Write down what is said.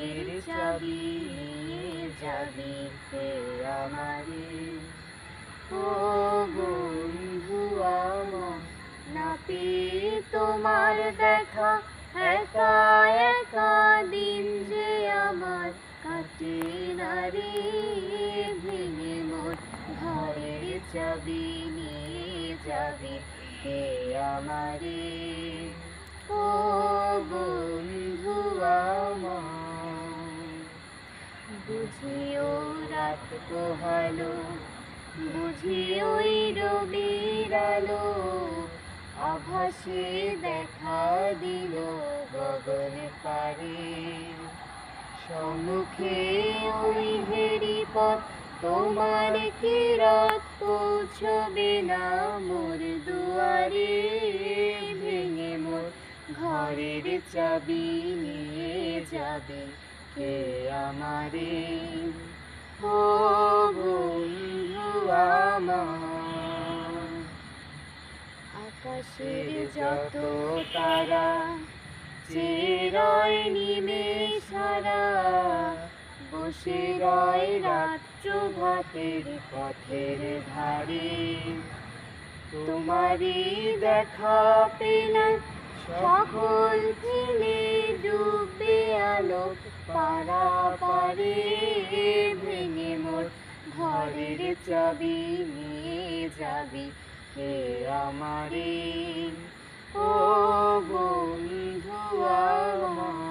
ঘরের চাবি নিয়ে যাবি কে আমারে। ও বন্ধু আমার, না পেয়ে তোমার দেখা, একা একা দিন যে আমার কাটে না রে। ভেঙে মোর ঘরের চাবি নিয়ে যাবি কে আমারে। ও বন্ধু আমার, বুঝিও রাত পোহালো, বুঝি ওই রবির আলো, আভাসে দেখা দিল গগন পারে। সম্মুখে ওই হেরি পথ, তোমার কি রাত পৌঁছবে না মোর দুয়ারে। ভেঙে মোর ঘরের চাবি নিয়ে যাবে কে আমারে। ও বন্ধু আমার, আকাশের যত তারা চেরয় নিমেষহারা, বসে রয় রাত্র ভাতের পথের ধারে। তোমারই দেখা পেলে সকল ফেলে ডুবে আলো পারাপারে। ভেঙে মোর ঘরের চাবি নিয়ে যাবি কে আমারে। ও বন্ধু আমার।